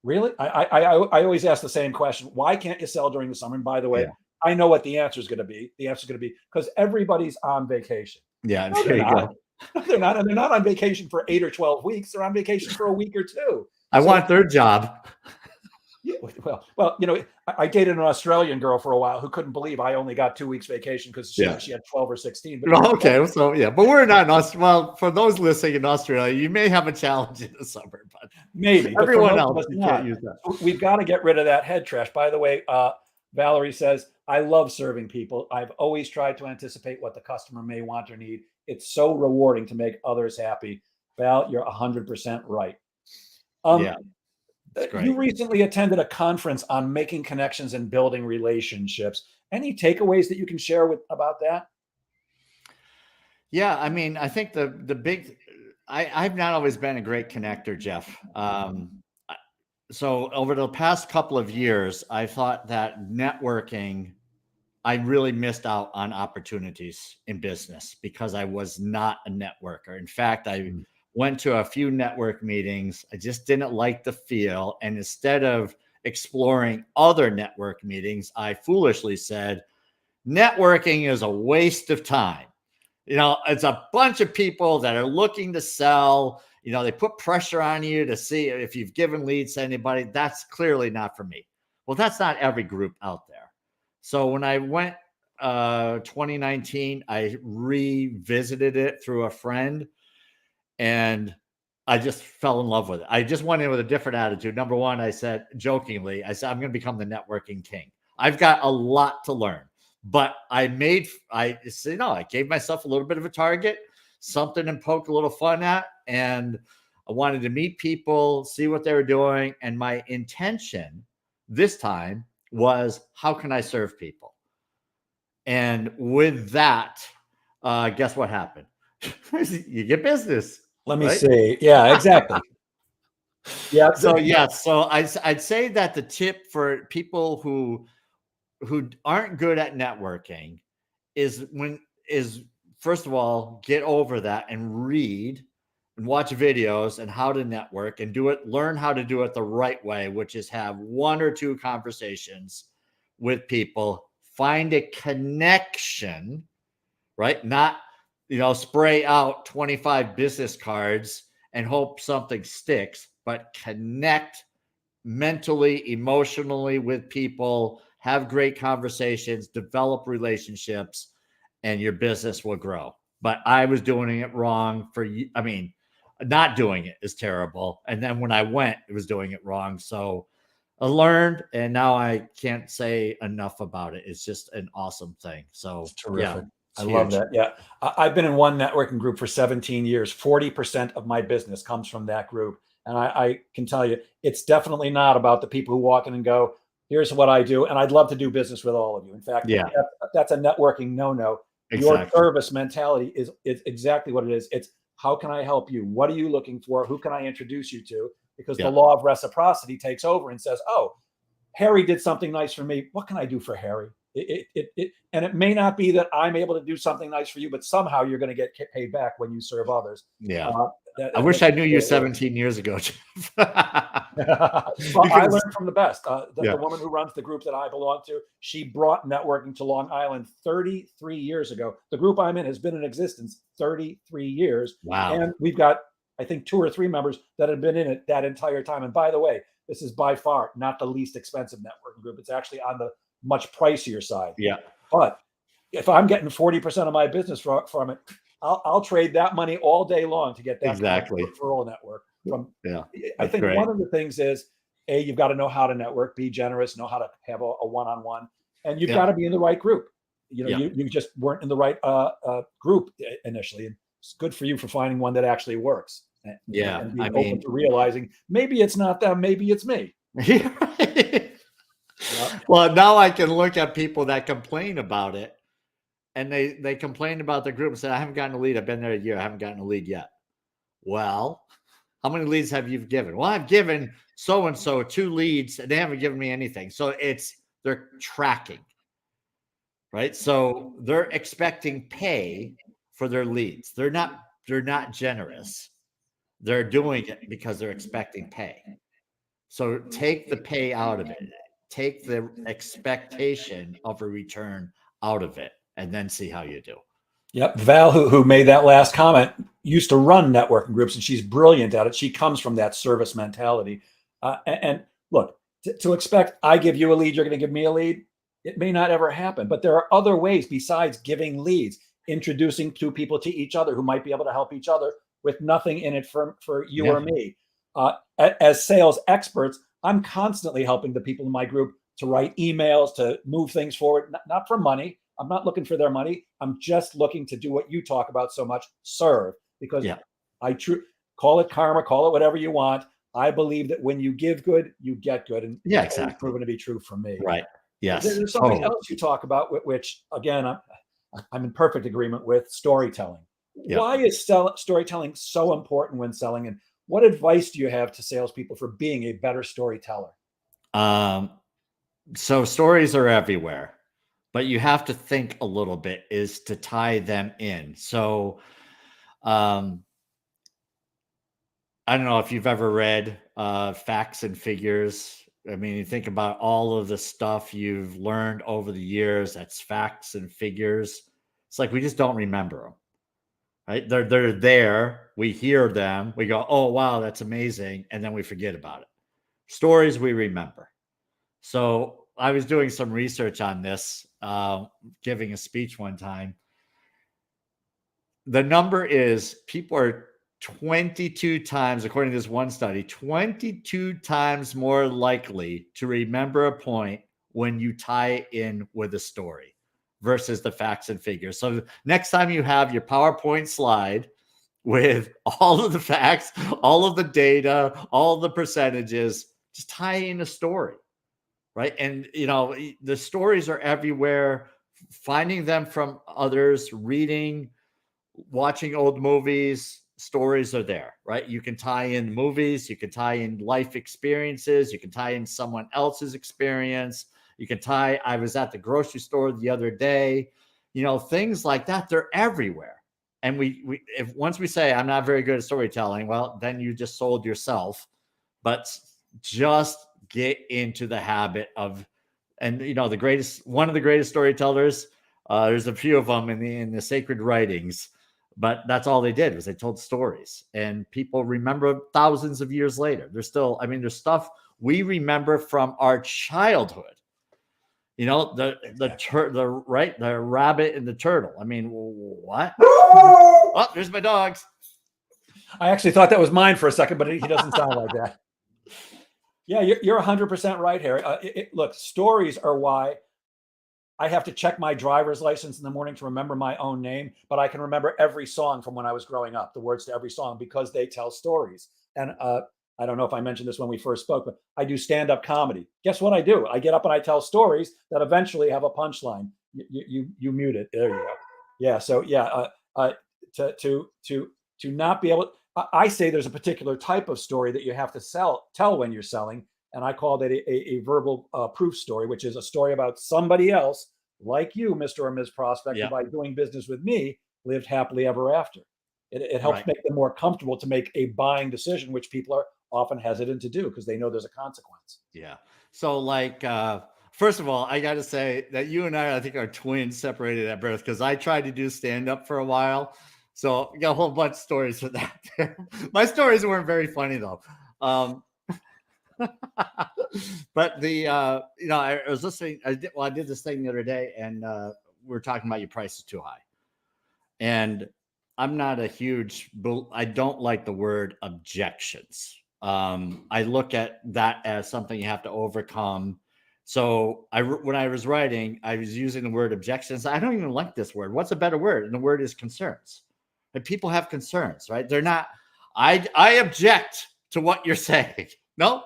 Really? I always ask the same question. Why can't you sell during the summer? And by the way, I know what the answer is going to be. The answer is going to be because everybody's on vacation. Yeah, no, there you go. No, they're not. And they're not on vacation for 8 or 12 weeks. They're on vacation for a week or two. I want their job. Yeah, well, I dated an Australian girl for a while who couldn't believe I only got 2 weeks vacation because she had 12 or 16. But Okay, so yeah, but we're not in Australia. Well, for those listening in Australia, you may have a challenge in the summer, but maybe. But for everyone most of else, us, you can't not. use that. We've got to get rid of that head trash. By the way, Valerie says, I love serving people. I've always tried to anticipate what the customer may want or need. It's so rewarding to make others happy. Val, you're 100% right. Yeah, it's You great. recently attended a conference on making connections and building relationships. Any takeaways that you can share about that? Yeah, I mean, I think the big I've not always been a great connector, Jeff. So over the past couple of years, I thought that networking, I really missed out on opportunities in business because I was not a networker. In fact, I went to a few network meetings. I just didn't like the feel. And instead of exploring other network meetings, I foolishly said, networking is a waste of time. It's a bunch of people that are looking to sell. They put pressure on you to see if you've given leads to anybody. That's clearly not for me. Well, that's not every group out there. So when I went 2019, I revisited it through a friend and I just fell in love with it. I just went in with a different attitude. Number one, I said jokingly, I'm going to become the networking king. I've got a lot to learn. But I gave myself a little bit of a target, something to poke a little fun at. And I wanted to meet people, see what they were doing. And my intention this time was, how can I serve people? And with that, guess what happened? You get business. Let me right? see. Yeah, exactly. Yeah. So I'd say that the tip for people who aren't good at networking is first of all, get over that and read and watch videos and how to network and learn how to do it the right way, which is have one or two conversations with people, find a connection, right? Not, spray out 25 business cards and hope something sticks, but connect mentally, emotionally with people, have great conversations, develop relationships, and your business will grow. But I was doing it wrong not doing it is terrible. And then when I went, it was doing it wrong. So I learned, and now I can't say enough about it. It's just an awesome thing. So It's terrific. Yeah, I love that. Yeah. I've been in one networking group for 17 years. 40% of my business comes from that group. And I can tell you, it's definitely not about the people who walk in and go, here's what I do. And I'd love to do business with all of you. In fact, Yeah, that's a networking no-no. Your exactly. service mentality is exactly what it is. It's how can I help you? What are you looking for? Who can I introduce you to? Because the law of reciprocity takes over and says, oh, Harry did something nice for me. What can I do for Harry? And it may not be that I'm able to do something nice for you, but somehow you're going to get paid back when you serve others. Yeah. I wish I knew you 17 years ago. Well, I learned from the best. The woman who runs the group that I belong to, she brought networking to Long Island 33 years ago. The group I'm in has been in existence 33 years. Wow. And we've got, I think, 2 or 3 members that have been in it that entire time. And by the way, this is by far not the least expensive networking group. It's actually on the much pricier side. Yeah. But if I'm getting 40% of my business from it, I'll trade that money all day long to get that exactly referral network from. Yeah. I think great. One of the things is, A, you've got to know how to network, be generous, know how to have a one-on-one, and you've got to be in the right group. You just weren't in the right group initially. And it's good for you for finding one that actually works. And being open to realizing maybe it's not them, maybe it's me. Well, now I can look at people that complain about it, and they complain about the group and say, I haven't gotten a lead. I've been there a year. I haven't gotten a lead yet. Well, how many leads have you given? Well, I've given so-and-so 2 leads and they haven't given me anything. So they're tracking, right? So they're expecting pay for their leads. They're not generous. They're doing it because they're expecting pay. So take the pay out of it. Take the expectation of a return out of it, and then see how you do. Yep. Val, who made that last comment, used to run networking groups, and she's brilliant at it. She comes from that service mentality. And look, to expect I give you a lead, you're going to give me a lead, it may not ever happen. But there are other ways besides giving leads, introducing two people to each other who might be able to help each other with nothing in it for you Yeah. or me. As sales experts, I'm constantly helping the people in my group to write emails, to move things forward, not for money. I'm not looking for their money. I'm just looking to do what you talk about so much, serve, because Yeah. call it karma, call it whatever you want. I believe that when you give good, you get good. And Yeah, it's always exactly. proven to be true for me. Right. Yes. There's something else you talk about, which again, I'm in perfect agreement with: storytelling. Yeah. Why is storytelling so important when selling? And what advice do you have to salespeople for being a better storyteller? So stories are everywhere, but you have to think a little bit is to tie them in. So, I don't know if you've ever read Facts and Figures. I mean, you think about all of the stuff you've learned over the years. That's facts and figures. It's like we just don't remember them, right? They're there. We hear them. We go, "Oh wow, that's amazing," and then we forget about it. Stories we remember. So I was doing some research on this, giving a speech one time. The number is people are 22 times, according to this one study, 22 times more likely to remember a point when you tie it in with a story versus the facts and figures. So next time you have your PowerPoint slide with all of the facts, all of the data, all the percentages, just tie in a story, right? And, the stories are everywhere, finding them from others, reading, watching old movies, stories are there, right? You can tie in movies, you can tie in life experiences, you can tie in someone else's experience. You can I was at the grocery store the other day, things like that, they're everywhere. And if once we say I'm not very good at storytelling, well, then you just sold yourself. But just get into the habit of, and one of the greatest storytellers, there's a few of them in the sacred writings, but that's all they did was they told stories, and people remember thousands of years later. There's stuff we remember from our childhood. The rabbit and the turtle. I mean, what? Oh, there's my dogs. I actually thought that was mine for a second, but he doesn't sound like that. Yeah, you're 100% right, Harry. Look, stories are why I have to check my driver's license in the morning to remember my own name, but I can remember every song from when I was growing up, the words to every song, because they tell stories. And I don't know if I mentioned this when we first spoke, but I do stand-up comedy. Guess what I do? I get up and I tell stories that eventually have a punchline. You mute it. There you go. Yeah. So yeah, to not be able. I say there's a particular type of story that you have to tell when you're selling, and I call that a verbal proof story, which is a story about somebody else like you, Mr. or Ms. Prospect, who by doing business with me lived happily ever after. It helps make them more comfortable to make a buying decision, which people are often hesitant to do because they know there's a consequence. Yeah. So first of all, I got to say that you and I think, are twins separated at birth, because I tried to do stand-up for a while. So I got a whole bunch of stories for that. My stories weren't very funny though. But I was listening. I did this thing the other day, and we were talking about your price is too high. And I'm not I don't like the word objections. I look at that as something you have to overcome. So when I was writing, I was using the word objections. I don't even like this word. What's a better word? And the word is concerns. And people have concerns, right? They're not, I object to what you're saying. No,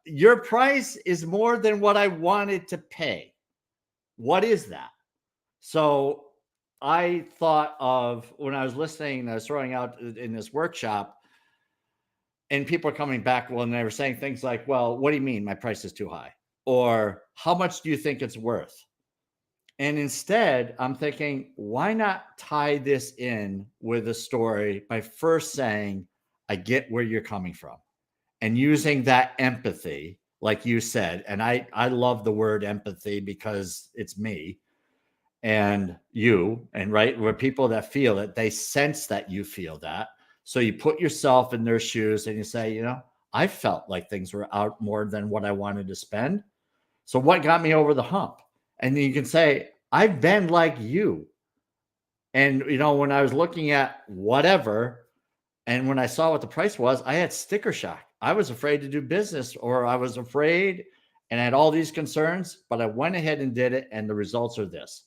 your price is more than what I wanted to pay. What is that? So I thought of, when I was listening, I was throwing out in this workshop, and people are coming back, and they were saying things like, well, what do you mean my price is too high? Or how much do you think it's worth? And instead, I'm thinking, why not tie this in with a story by first saying, I get where you're coming from, and using that empathy, like you said. And I love the word empathy because it's me and you, and right, where people that feel it, they sense that you feel that. So you put yourself in their shoes and you say, I felt like things were out more than what I wanted to spend. So what got me over the hump? And you can say, I've been like you. And, when I was looking at whatever, and when I saw what the price was, I had sticker shock. I was afraid to do business, or I was afraid and I had all these concerns, but I went ahead and did it. And the results are this.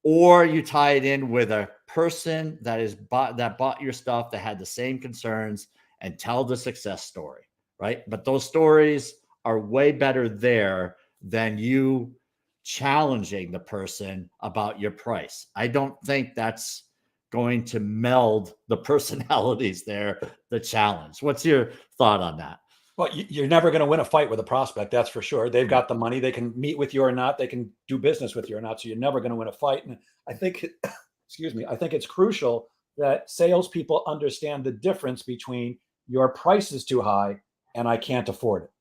Or you tie it in with a person that bought your stuff, that had the same concerns, and tell the success story, right? But those stories are way better there than you challenging the person about your price. I don't think that's going to meld the personalities there, the challenge. What's your thought on that? Well, you're never going to win a fight with a prospect, that's for sure. They've got the money. They can meet with you or not. They can do business with you or not. So you're never going to win a fight. And I think, excuse me, I think it's crucial that salespeople understand the difference between your price is too high and I can't afford it.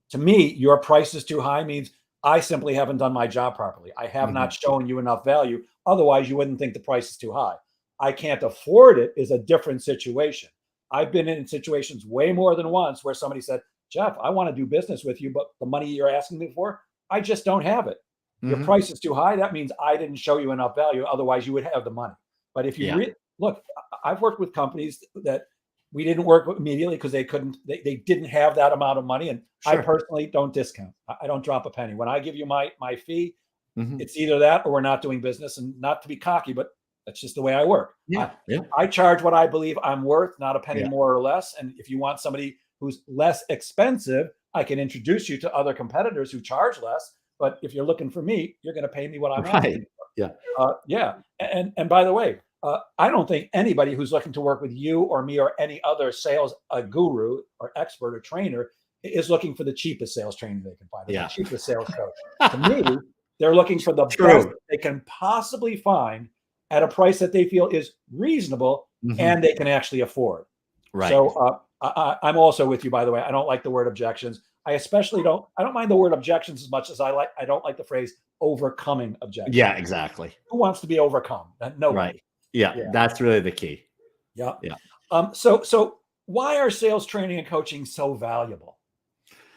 To me, your price is too high means I simply haven't done my job properly. I have not shown you enough value. Otherwise, you wouldn't think the price is too high. I can't afford it is a different situation. I've been in situations way more than once where somebody said, Jeff, I want to do business with you, but the money you're asking me for, I just don't have it. Your price is too high. That means I didn't show you enough value. Otherwise, you would have the money. But if you look, I've worked with companies that we didn't work with immediately because they didn't have that amount of money. And I personally don't discount. I don't drop a penny. When I give you my fee, it's either that or we're not doing business. And not to be cocky, but that's just the way I work. I charge what I believe I'm worth, not a penny more or less. And if you want somebody who's less expensive, I can introduce you to other competitors who charge less. But if you're looking for me, you're going to pay me what I'm asking for. And by the way, I don't think anybody who's looking to work with you or me or any other sales guru or expert or trainer is looking for the cheapest sales training they can find, the cheapest sales coach. To me, they're looking for the best they can possibly find at a price that they feel is reasonable and they can actually afford. So I'm also with you, by the way. I don't like the word objections. I don't mind the word objections as much as I don't like the phrase overcoming objections. Yeah, exactly. Who wants to be overcome? Nobody. Yeah, that's really the key. Yeah. So why are sales training and coaching so valuable?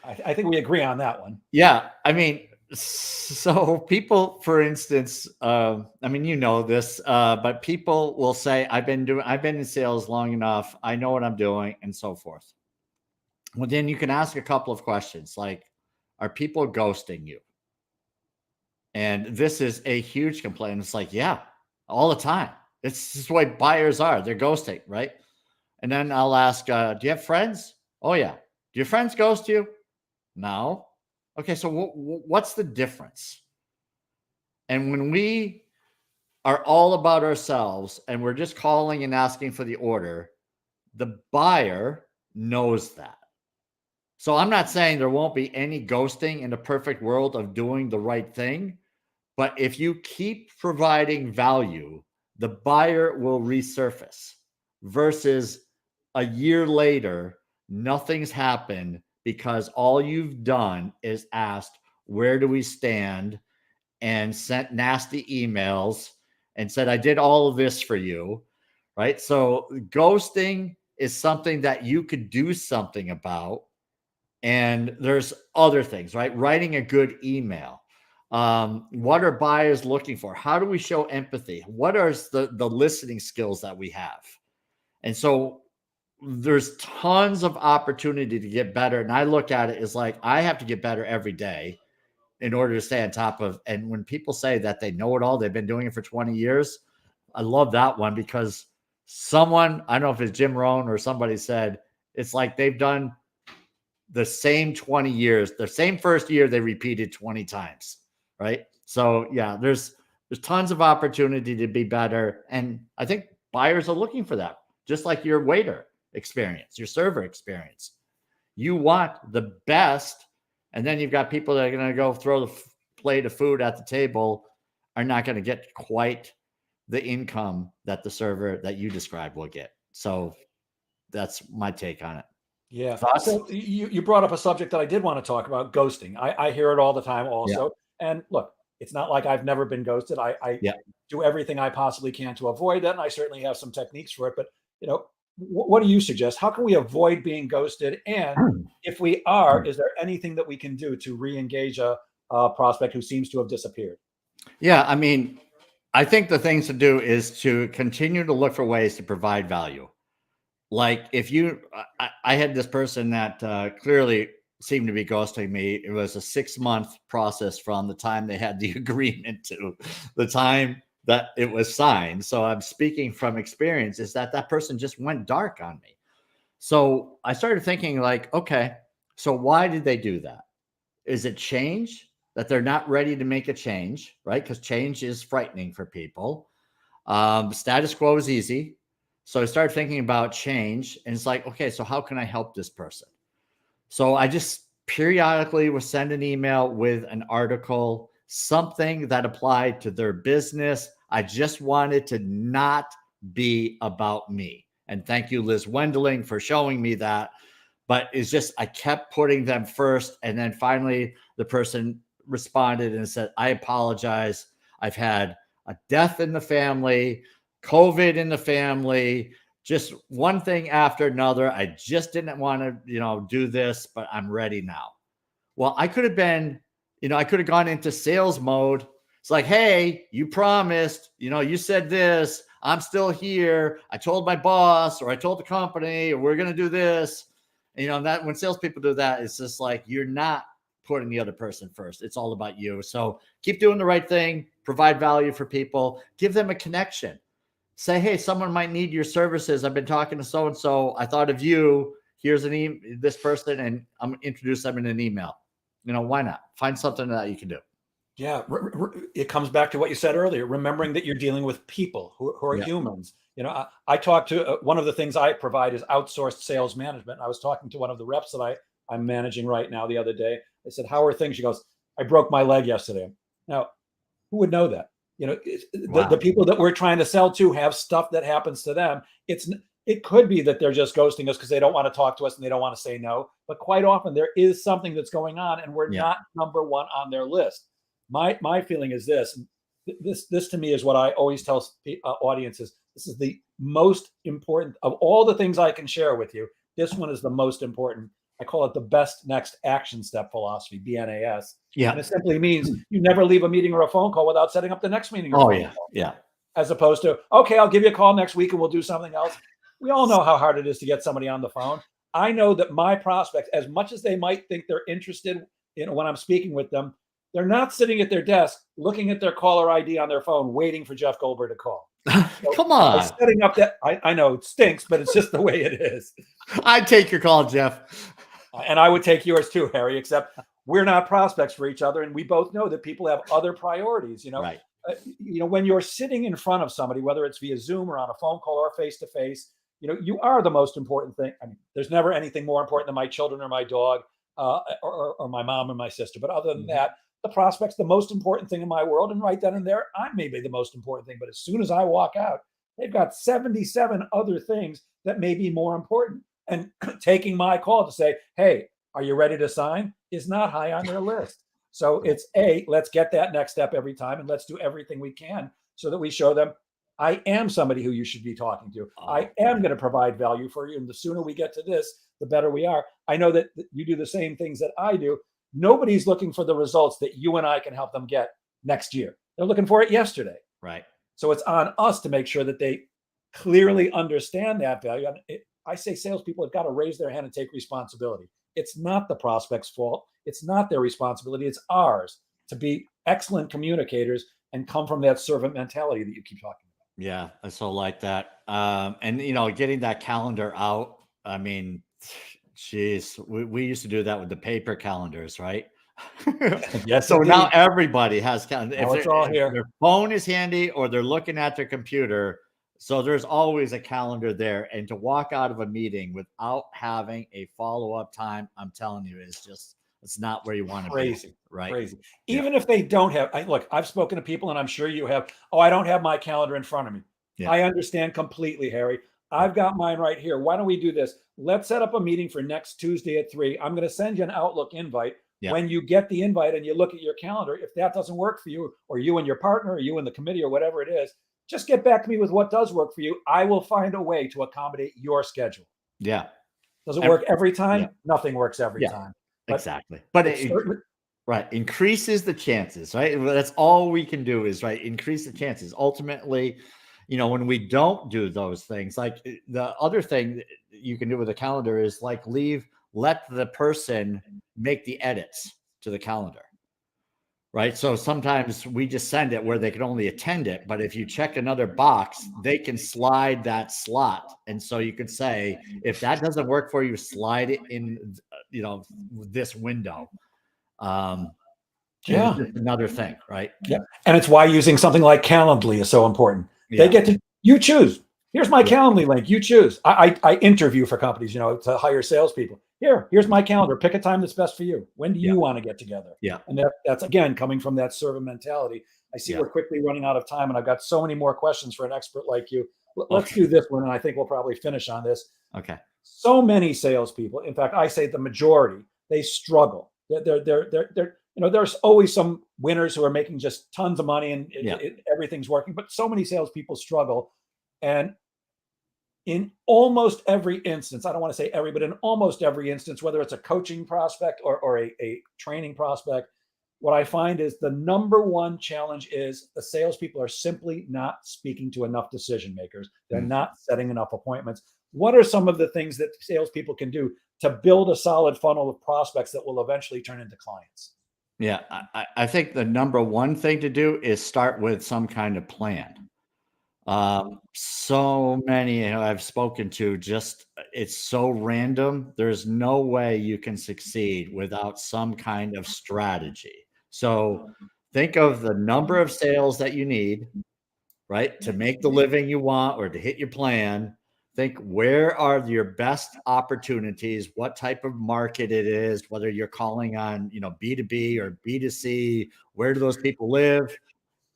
I think we agree on that one. Yeah. I mean, so people, for instance, I mean, this, but people will say, I've been in sales long enough. I know what I'm doing, and so forth. Well, then you can ask a couple of questions like, are people ghosting you? And this is a huge complaint. It's like, yeah, all the time. It's just the way buyers are. They're ghosting, right? And then I'll ask, do you have friends? Oh, yeah. Do your friends ghost you? No. Okay, so what's the difference? And when we are all about ourselves and we're just calling and asking for the order, the buyer knows that. So I'm not saying there won't be any ghosting in the perfect world of doing the right thing, but if you keep providing value, the buyer will resurface versus a year later, nothing's happened because all you've done is asked, where do we stand? And sent nasty emails and said, I did all of this for you, right? So ghosting is something that you could do something about. And there's other things, right? Writing a good email. What are buyers looking for? How do we show empathy? What are the listening skills that we have? And so there's tons of opportunity to get better. And I look at it as like, I have to get better every day in order to stay on top of. And when people say that they know it all, they've been doing it for 20 years. I love that one because someone, I don't know if it's Jim Rohn or somebody said, it's like they've done the same 20 years, the same first year they repeated 20 times. Right. So yeah, there's tons of opportunity to be better. And I think buyers are looking for that, just like your waiter experience, your server experience. You want the best. And then you've got people that are going to go throw the plate of food at the table, are not going to get quite the income that the server that you described will get. So that's my take on it. Yeah. Thoughts? So you brought up a subject that I did want to talk about, ghosting. I hear it all the time also. Yeah. And look, it's not like I've never been ghosted. I do everything I possibly can to avoid that. And I certainly have some techniques for it. But, what do you suggest? How can we avoid being ghosted? And if we are, is there anything that we can do to re-engage a prospect who seems to have disappeared? Yeah, I mean, I think the things to do is to continue to look for ways to provide value. Like if you, I had this person that clearly seemed to be ghosting me. It was a 6-month process from the time they had the agreement to the time that it was signed. So I'm speaking from experience, is that person just went dark on me. So I started thinking like, okay, so why did they do that? Is it change that they're not ready to make a change, right? Because change is frightening for people. Status quo is easy. So I started thinking about change, and it's like, okay, so how can I help this person? So I just periodically would send an email with an article, something that applied to their business. I just wanted to not be about me. And thank you, Liz Wendling, for showing me that. But it's just, I kept putting them first. And then finally, the person responded and said, I apologize. I've had a death in the family, COVID in the family, just one thing after another. I just didn't want to, do this, but I'm ready now. Well, I could have been, I could have gone into sales mode. It's like, hey, you promised, you said this, I'm still here. I told my boss, or I told the company, or we're going to do this. And, that when salespeople do that, it's just like, you're not putting the other person first. It's all about you. So keep doing the right thing, provide value for people, give them a connection. Say, hey, someone might need your services. I've been talking to so-and-so. I thought of you. Here's this person, and I'm going to introduce them in an email. Why not? Find something that you can do. Yeah, it comes back to what you said earlier, remembering that you're dealing with people who are humans. I talked to one of the things I provide is outsourced sales management. I was talking to one of the reps that I'm managing right now the other day. I said, how are things? She goes, I broke my leg yesterday. Now, who would know that? Wow. The people that we're trying to sell to have stuff that happens to them. It could be that they're just ghosting us because they don't want to talk to us and they don't want to say no. But quite often there is something that's going on and we're not number one on their list. My feeling is this. This to me is what I always tell audiences. This is the most important of all the things I can share with you. This one is the most important. I call it the best next action step philosophy, BNAS. Yeah. And it simply means you never leave a meeting or a phone call without setting up the next meeting. Or phone call. Yeah. As opposed to, okay, I'll give you a call next week and we'll do something else. We all know how hard it is to get somebody on the phone. I know that my prospects, as much as they might think they're interested in when I'm speaking with them, they're not sitting at their desk looking at their caller ID on their phone, waiting for Jeff Goldberg to call. So come on. Setting up that, I know it stinks, but it's just the way it is. I'd take your call, Jeff. And I would take yours too, Harry, except we're not prospects for each other. And we both know that people have other priorities, Right. When you're sitting in front of somebody, whether it's via Zoom or on a phone call or face-to-face, you are the most important thing. I mean, there's never anything more important than my children or my dog or my mom and my sister. But other than that, the prospect's the most important thing in my world. And right then and there, I may be the most important thing. But as soon as I walk out, they've got 77 other things that may be more important. And taking my call to say, hey, are you ready to sign is not high on their list. So it's let's get that next step every time. And let's do everything we can so that we show them, I am somebody who you should be talking to. I am going to provide value for you. And the sooner we get to this, the better we are. I know that you do the same things that I do. Nobody's looking for the results that you and I can help them get next year. They're looking for it yesterday. Right. So it's on us to make sure that they clearly understand that value. I say salespeople have got to raise their hand and take responsibility. It's not the prospect's fault. It's not their responsibility. It's ours to be excellent communicators and come from that servant mentality that you keep talking about. Yeah, I so like that. And getting that calendar out. I mean, geez, we used to do that with the paper calendars, right? Yes. So indeed. Now everybody has calendar. It's all here. If their phone is handy or they're looking at their computer. So there's always a calendar there. And to walk out of a meeting without having a follow-up time, I'm telling you, it's not where you want to be. Right. Crazy. Even if they don't have, look, I've spoken to people and I'm sure you have, I don't have my calendar in front of me. Yeah. I understand completely, Harry. I've got mine right here. Why don't we do this? Let's set up a meeting for next Tuesday at 3. I'm going to send you an Outlook invite. Yeah. When you get the invite and you look at your calendar, if that doesn't work for you or you and your partner or you and the committee or whatever it is, Just get back to me with what does work for you. I will find a way to accommodate your schedule. Yeah. Does it work every time? Yeah. Nothing works every Yeah. time. Exactly. But right, increases the chances, right? That's all we can do is increase the chances. Ultimately, when we don't do those things, like the other thing that you can do with a calendar is let the person make the edits to the calendar. Right. So sometimes we just send it where they can only attend it. But if you check another box, they can slide that slot. And so you could say, if that doesn't work for you, slide it in, this window. Yeah. Just another thing, right? Yeah. And it's why using something like Calendly is so important. Yeah. They get to, you choose. Here's my Calendly link. You choose. I interview for companies, to hire salespeople. Here's my calendar. Pick a time that's best for you. When do you want to get together? Yeah. And that's again coming from that servant mentality. I see we're quickly running out of time, and I've got so many more questions for an expert like you. Let's do this one, and I think we'll probably finish on this. Okay. So many salespeople, in fact, I say the majority, they struggle. There's always some winners who are making just tons of money and everything's working, but so many salespeople struggle. And in almost every instance, I don't want to say every, but in almost every instance, whether it's a coaching prospect or a training prospect, what I find is the number one challenge is the salespeople are simply not speaking to enough decision makers. They're not setting enough appointments. What are some of the things that salespeople can do to build a solid funnel of prospects that will eventually turn into clients? Yeah, I think the number one thing to do is start with some kind of plan. So many I've spoken to, it's so random. There's no way you can succeed without some kind of strategy. So think of the number of sales that you need, right, to make the living you want or to hit your plan. Think, where are your best opportunities, what type of market it is, whether you're calling on, B2B or B2C, where do those people live,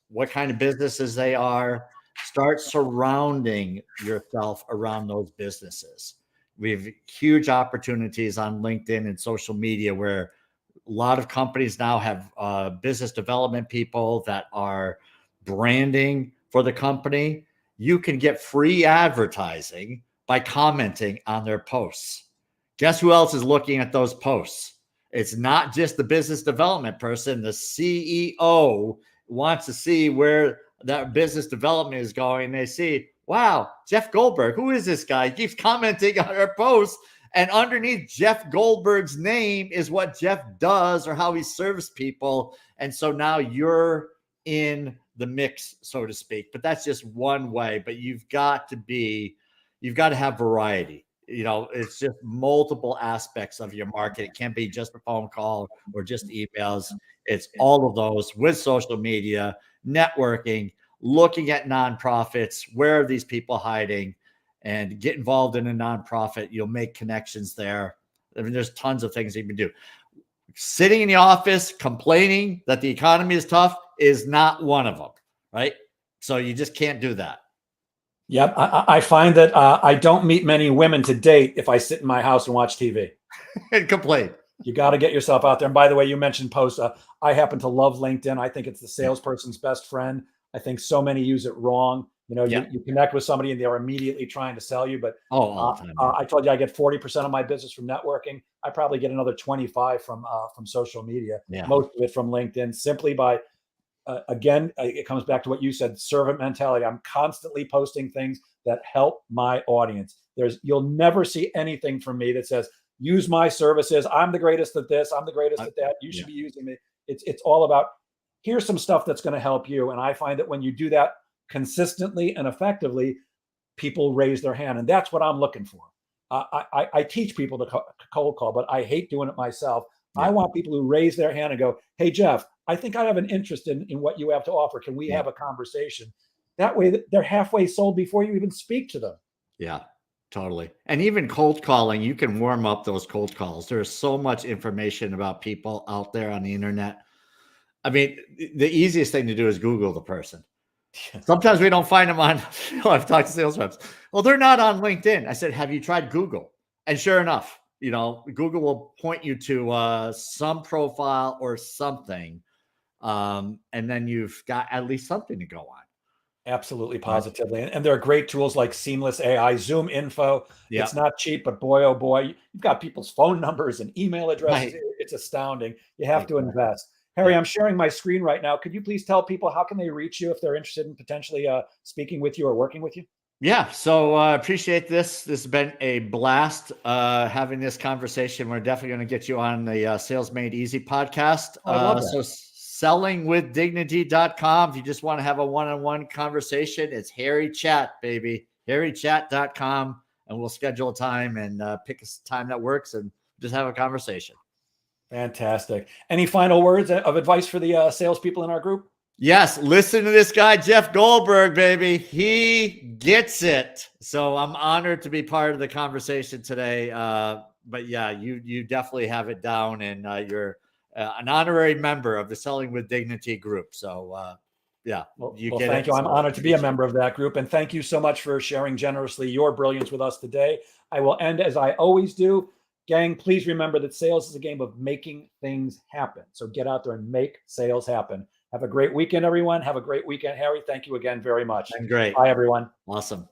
what kind of businesses they are. Start surrounding yourself around those businesses. We have huge opportunities on LinkedIn and social media where a lot of companies now have business development people that are branding for the company. You can get free advertising by commenting on their posts. Guess who else is looking at those posts? It's not just the business development person. The CEO wants to see where that business development is going. They see, wow, Jeff Goldberg, who is this guy? He keeps commenting on our posts. And underneath Jeff Goldberg's name is what Jeff does or how he serves people. And so now you're in the mix, so to speak. But that's just one way. But you've got to have variety. It's just multiple aspects of your market. It can't be just a phone call or just emails. It's all of those with social media, networking, looking at nonprofits. Where are these people hiding? And get involved in a nonprofit. You'll make connections there. I mean, there's tons of things you can do. Sitting in the office complaining that the economy is tough is not one of them, right? So you just can't do that. Yep. I find that I don't meet many women to date if I sit in my house and watch TV. And complain. You got to get yourself out there. And by the way, you mentioned posts. I happen to love LinkedIn. I think it's the salesperson's best friend. I think so many use it wrong. You connect with somebody and they're immediately trying to sell you. But all the time, I told you I get 40% of my business from networking. I probably get another 25 from social media. Yeah. Most of it from LinkedIn, simply by again, it comes back to what you said, servant mentality. I'm constantly posting things that help my audience. You'll never see anything from me that says, use my services. I'm the greatest at this. I'm the greatest at that. You should be using me. It's all about, here's some stuff that's going to help you. And I find that when you do that consistently and effectively, people raise their hand. And that's what I'm looking for. I teach people to cold call, but I hate doing it myself. I want people who raise their hand and go, hey, Jeff, I think I have an interest in what you have to offer. Can we have a conversation? That way they're halfway sold before you even speak to them. Yeah, totally. And even cold calling, you can warm up those cold calls. There's so much information about people out there on the internet. I mean, the easiest thing to do is Google the person. Sometimes we don't find them on, I've talked to sales reps. Well, they're not on LinkedIn. I said, have you tried Google? And sure enough, Google will point you to some profile or something. And then you've got at least something to go on. Absolutely, positively. And there are great tools like Seamless AI, Zoom Info. Yeah. It's not cheap, but boy, oh boy, you've got people's phone numbers and email addresses. Right. It's astounding. You have to Exactly. invest. Harry, Yeah. I'm sharing my screen right now. Could you please tell people how can they reach you if they're interested in potentially speaking with you or working with you? Yeah. So appreciate this. This has been a blast having this conversation. We're definitely going to get you on the Sales Made Easy podcast. Oh, I love that. So sellingwithdignity.com. If you just want to have a one-on-one conversation, it's Harry Chat, baby. HarryChat.com. And we'll schedule a time and pick a time that works and just have a conversation. Fantastic. Any final words of advice for the salespeople in our group? Yes, listen to this guy, Jeff Goldberg, baby. He gets it. So I'm honored to be part of the conversation today. But yeah, you definitely have it down, and you're an honorary member of the Selling with Dignity group. So yeah, Well, you well, get thank it. you. I'm So honored to be a member of that group. And thank you so much for sharing generously your brilliance with us today. I will end as I always do. Gang, please remember that sales is a game of making things happen. So get out there and make sales happen. Have a great weekend, everyone. Have a great weekend, Harry. Thank you again very much. And great. Bye, everyone. Awesome.